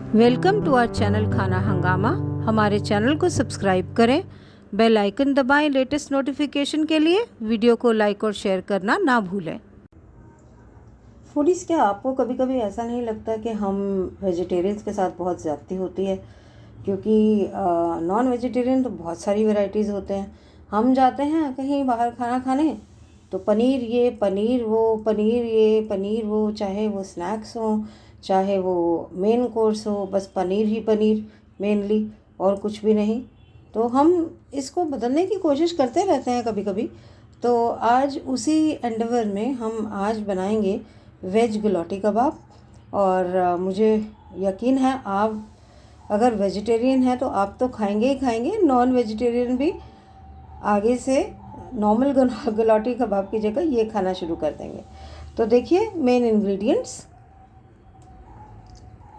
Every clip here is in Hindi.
वेलकम टू आवर चैनल खाना हंगामा। हमारे चैनल को सब्सक्राइब करें, बेल आइकन दबाएं लेटेस्ट नोटिफिकेशन के लिए। वीडियो को लाइक और शेयर करना ना भूलें। फूडीज़, क्या आपको कभी कभी ऐसा नहीं लगता कि हम वेजिटेरियंस के साथ बहुत ज़्यादती होती है? क्योंकि नॉन वेजिटेरियन तो बहुत सारी वैरायटीज़ होते हैं। हम जाते हैं कहीं बाहर खाना खाने तो पनीर ये पनीर वो, पनीर ये पनीर वो, चाहे वो स्नैक्स हो चाहे वो मेन कोर्स हो, बस पनीर ही पनीर मेनली और कुछ भी नहीं। तो हम इसको बदलने की कोशिश करते रहते हैं कभी कभी। तो आज उसी एंडेवर में हम आज बनाएंगे वेज गलौटी कबाब। और मुझे यकीन है आप अगर वेजिटेरियन हैं तो आप तो खाएंगे ही खाएंगे, नॉन वेजिटेरियन भी आगे से नॉर्मल गलौटी कबाब की जगह ये खाना शुरू कर देंगे। तो देखिए मेन इंग्रेडिएंट्स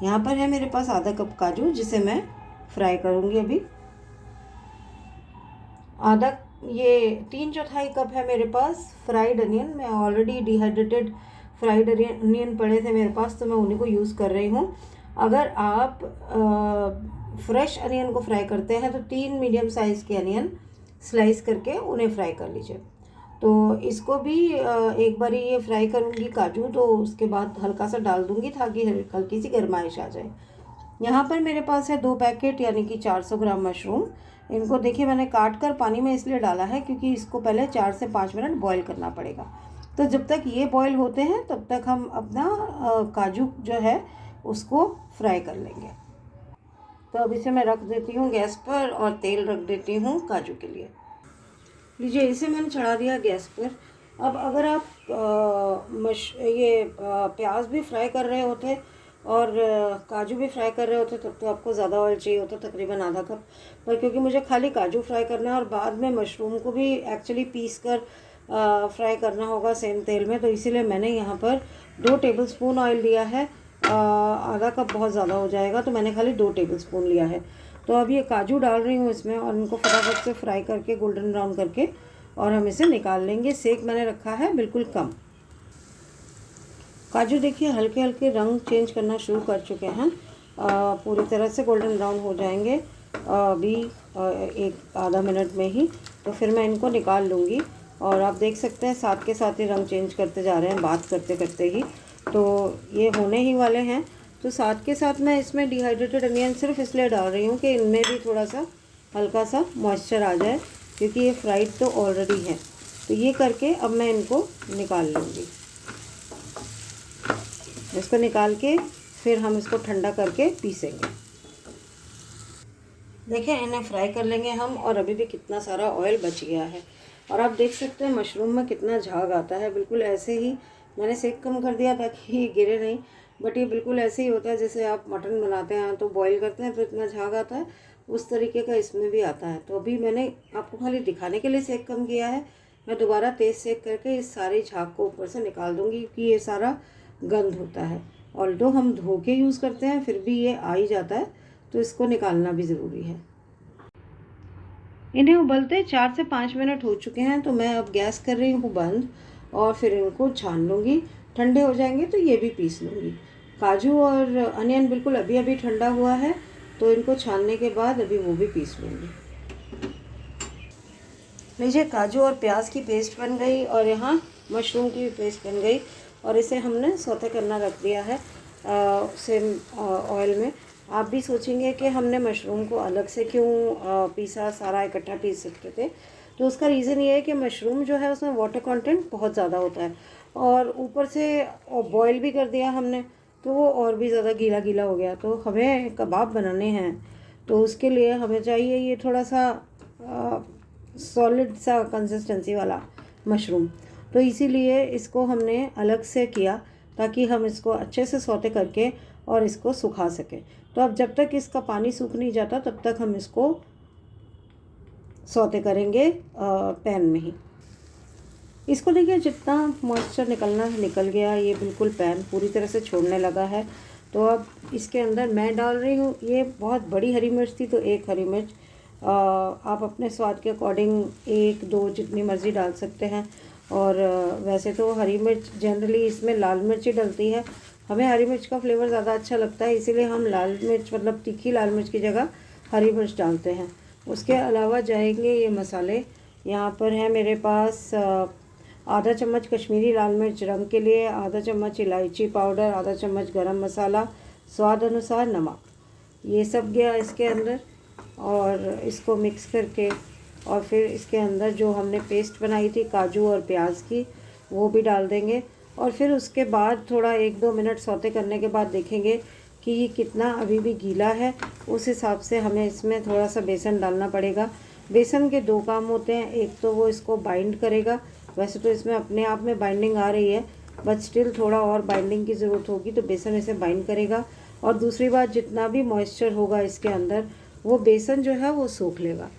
यहाँ पर है। मेरे पास आधा कप काजू जिसे मैं फ्राई करूँगी अभी। आधा ये 3/4 कप है मेरे पास फ्राइड अनियन। मैं ऑलरेडी डिहाइड्रेटेड फ्राइड अनियन पड़े थे मेरे पास तो मैं उन्हीं को यूज़ कर रही हूँ। अगर आप फ्रेश अनियन को फ्राई करते हैं तो 3 मीडियम साइज़ के अनियन स्लाइस करके उन्हें फ्राई कर लीजिए। तो इसको भी एक बार ये फ्राई करूँगी काजू, तो उसके बाद हल्का सा डाल दूँगी ताकि हल्की सी गर्माइश आ जाए। यहाँ पर मेरे पास है 2 पैकेट यानी कि 400 ग्राम मशरूम। इनको देखिए मैंने काट कर पानी में इसलिए डाला है क्योंकि इसको पहले 4 से 5 मिनट बॉईल करना पड़ेगा। तो जब तक ये बॉईल होते हैं तब तक हम अपना काजू जो है उसको फ्राई कर लेंगे। तो अब इसे मैं रख देती हूँ गैस पर और तेल रख देती हूँ काजू के लिए। लीजिए इसे मैंने चढ़ा दिया गैस पर। अब अगर आप प्याज भी फ्राई कर रहे होते और काजू भी फ्राई कर रहे होते तब तो आपको ज़्यादा ऑयल चाहिए होता, तकरीबन आधा कप। पर क्योंकि मुझे खाली काजू फ्राई करना है और बाद में मशरूम को भी एक्चुअली पीस कर फ्राई करना होगा सेम तेल में, तो इसीलिए मैंने यहाँ पर 2 टेबलस्पून ऑयल लिया है। आधा कप बहुत ज़्यादा हो जाएगा तो मैंने खाली 2 टेबलस्पून लिया है। तो अब ये काजू डाल रही हूँ इसमें और इनको फटाफट से फ्राई करके गोल्डन ब्राउन करके और हम इसे निकाल लेंगे। सेक मैंने रखा है बिल्कुल कम। काजू देखिए हल्के हल्के रंग चेंज करना शुरू कर चुके हैं, पूरी तरह से गोल्डन ब्राउन हो जाएंगे अभी एक आधा मिनट में ही। तो फिर मैं इनको निकाल लूँगी और आप देख सकते हैं साथ के साथ ही रंग चेंज करते जा रहे हैं बात करते करते ही। तो ये होने ही वाले हैं। तो साथ के साथ मैं इसमें डिहाइड्रेटेड अनियन सिर्फ इसलिए डाल रही हूँ कि इनमें भी थोड़ा सा हल्का सा मॉइस्चर आ जाए क्योंकि ये फ्राइड तो ऑलरेडी है। तो ये करके अब मैं इनको निकाल लूँगी। इसको निकाल के फिर हम इसको ठंडा करके पीसेंगे। देखिए इन्हें फ्राई कर लेंगे हम और अभी भी कितना सारा ऑयल बच गया है। और आप देख सकते हैं मशरूम में कितना झाग आता है। बिल्कुल ऐसे ही मैंने सेक कम कर दिया ताकि ये गिरे नहीं, बट ये बिल्कुल ऐसे ही होता है जैसे आप मटन बनाते हैं तो बॉईल करते हैं तो इतना झाग आता है, उस तरीके का इसमें भी आता है। तो अभी मैंने आपको खाली दिखाने के लिए सेक कम किया है। मैं दोबारा तेज़ सेक करके इस सारे झाग को ऊपर से निकाल दूँगी क्योंकि ये सारा गंद होता है। ऑल्दो हम धो के यूज़ करते हैं फिर भी ये आ ही जाता है, तो इसको निकालना भी ज़रूरी है। इन्हें उबलते 4 से 5 मिनट हो चुके हैं तो मैं अब गैस कर रही हूँ बंद और फिर इनको छान लूँगी। ठंडे हो जाएंगे तो ये भी पीस लूँगी। काजू और अनियन बिल्कुल अभी अभी ठंडा हुआ है तो इनको छानने के बाद अभी वो भी पीस लूँगी। लीजिए काजू और प्याज की पेस्ट बन गई और यहाँ मशरूम की भी पेस्ट बन गई और इसे हमने सौते करना रख दिया है सेम ऑयल में। आप भी सोचेंगे कि हमने मशरूम को अलग से क्यों पीसा, सारा इकट्ठा पीस सकते थे। तो उसका रीज़न ये है कि मशरूम जो है उसमें वाटर कंटेंट बहुत ज़्यादा होता है और ऊपर से बॉईल भी कर दिया हमने तो वो और भी ज़्यादा गीला गीला हो गया। तो हमें कबाब बनाने हैं तो उसके लिए हमें चाहिए ये थोड़ा सा सॉलिड सा कंसिस्टेंसी वाला मशरूम। तो इसीलिए इसको हमने अलग से किया ताकि हम इसको अच्छे से सौते करके और इसको सुखा सकें। तो अब जब तक इसका पानी सूख नहीं जाता तब तक हम इसको सौते करेंगे पैन में ही। इसको देखिए जितना मॉइस्चर निकलना है निकल गया, ये बिल्कुल पैन पूरी तरह से छोड़ने लगा है। तो अब इसके अंदर मैं डाल रही हूँ, ये बहुत बड़ी हरी मिर्च थी तो 1 हरी मिर्च, आप अपने स्वाद के अकॉर्डिंग 1-2 जितनी मर्ज़ी डाल सकते हैं। और वैसे तो हरी मिर्च जनरली इसमें लाल मिर्च ही डलती है, हमें हरी मिर्च का फ्लेवर ज़्यादा अच्छा लगता है, इसीलिए हम लाल मिर्च मतलब तीखी लाल मिर्च की जगह हरी मिर्च डालते हैं। उसके अलावा जाएंगे ये मसाले। यहाँ पर है मेरे पास आधा चम्मच कश्मीरी लाल मिर्च रंग के लिए, आधा चम्मच इलायची पाउडर, आधा चम्मच गरम मसाला, स्वाद अनुसार नमक। ये सब गया इसके अंदर और इसको मिक्स करके और फिर इसके अंदर जो हमने पेस्ट बनाई थी काजू और प्याज की वो भी डाल देंगे। और फिर उसके बाद थोड़ा 1-2 मिनट सौते करने के बाद देखेंगे कि ये कितना अभी भी गीला है। उस हिसाब से हमें इसमें थोड़ा सा बेसन डालना पड़ेगा। बेसन के 2 काम होते हैं, एक तो वो इसको बाइंड करेगा, वैसे तो इसमें अपने आप में बाइंडिंग आ रही है बट स्टिल थोड़ा और बाइंडिंग की ज़रूरत होगी, तो बेसन इसे बाइंड करेगा। और दूसरी बात, जितना भी मॉइस्चर होगा इसके अंदर वो बेसन जो है वो सूख लेगा।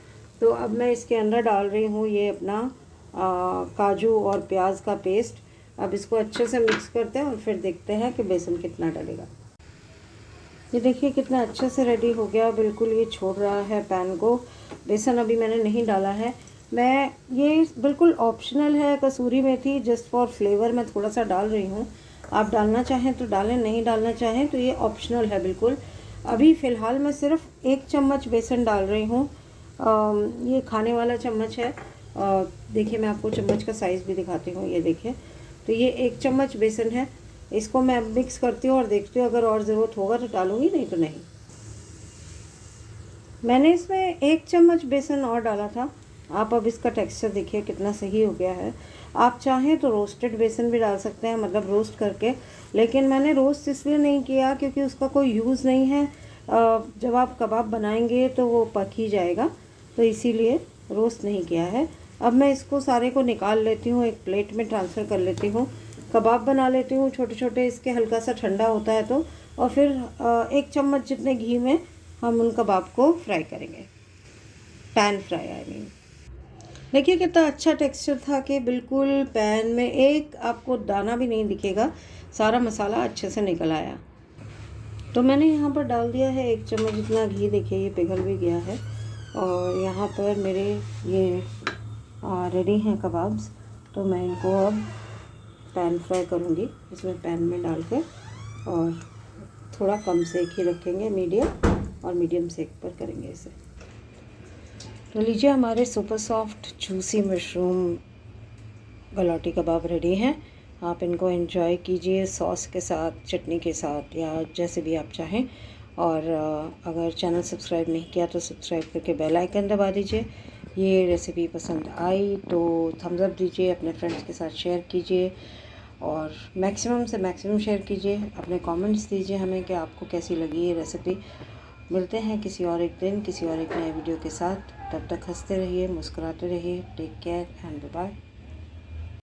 तो अब मैं इसके अंदर डाल रही हूँ ये अपना काजू और प्याज का पेस्ट। अब इसको अच्छे से मिक्स करते हैं और फिर देखते हैं कि बेसन कितना डलेगा। ये देखिए कितना अच्छे से रेडी हो गया, बिल्कुल ये छोड़ रहा है पैन को। बेसन अभी मैंने नहीं डाला है, मैं ये बिल्कुल ऑप्शनल है। कसूरी मेथी जस्ट फॉर फ्लेवर मैं थोड़ा सा डाल रही हूँ, आप डालना चाहें तो डालें, नहीं डालना चाहें तो ये ऑप्शनल है बिल्कुल। अभी फ़िलहाल मैं सिर्फ 1 चम्मच बेसन डाल रही हूँ। ये खाने वाला चम्मच है। देखिए मैं आपको चम्मच का साइज़ भी दिखाती हूँ, ये देखिए। तो ये 1 चम्मच बेसन है, इसको मैं मिक्स करती हूँ और देखती हूँ अगर और ज़रूरत होगा तो डालूँगी, नहीं तो नहीं। मैंने इसमें 1 चम्मच बेसन और डाला था। आप अब इसका टेक्सचर देखिए कितना सही हो गया है। आप चाहें तो रोस्टेड बेसन भी डाल सकते हैं, मतलब रोस्ट करके, लेकिन मैंने रोस्ट इसलिए नहीं किया क्योंकि उसका कोई यूज़ नहीं है। जब आप कबाब बनाएंगे तो वो पक ही जाएगा, तो इसीलिए रोस्ट नहीं किया है। अब मैं इसको सारे को निकाल लेती हूँ, एक प्लेट में ट्रांसफ़र कर लेती हूँ। कबाब बना लेती हूँ छोटे छोटे, इसके हल्का सा ठंडा होता है तो। और फिर 1 चम्मच जितने घी में हम उन कबाब को फ्राई करेंगे, पैन फ्राई आई मीन। देखिए कितना अच्छा टेक्सचर था कि बिल्कुल पैन में एक आपको दाना भी नहीं दिखेगा, सारा मसाला अच्छे से निकल आया। तो मैंने यहाँ पर डाल दिया है 1 चम्मच जितना घी, देखिए ये पिघल भी गया है। और यहाँ पर मेरे ये रेडी हैं कबाब्स, तो मैं इनको अब पैन फ्राई करूँगी इसमें पैन में डाल के, और थोड़ा कम सेक ही रखेंगे, मीडियम और मीडियम सेक पर करेंगे इसे। तो लीजिए हमारे super soft juicy mushroom galouti kebab ready हैं। आप इनको एंजॉय कीजिए सॉस के साथ, चटनी के साथ, या जैसे भी आप चाहें। और अगर चैनल सब्सक्राइब नहीं किया तो सब्सक्राइब करके बेल आइकन दबा दीजिए। ये रेसिपी पसंद आई तो थम्स अप दीजिए, अपने फ्रेंड्स के साथ शेयर कीजिए और मैक्सिमम से मैक्सिमम शेयर कीजिए। अपने कमेंट्स दीजिए हमें कि आपको कैसी लगी ये रेसिपी। मिलते हैं किसी और एक दिन किसी और एक नए वीडियो के साथ। तब तक हंसते रहिए, मुस्कुराते रहिए। Take care and bye bye.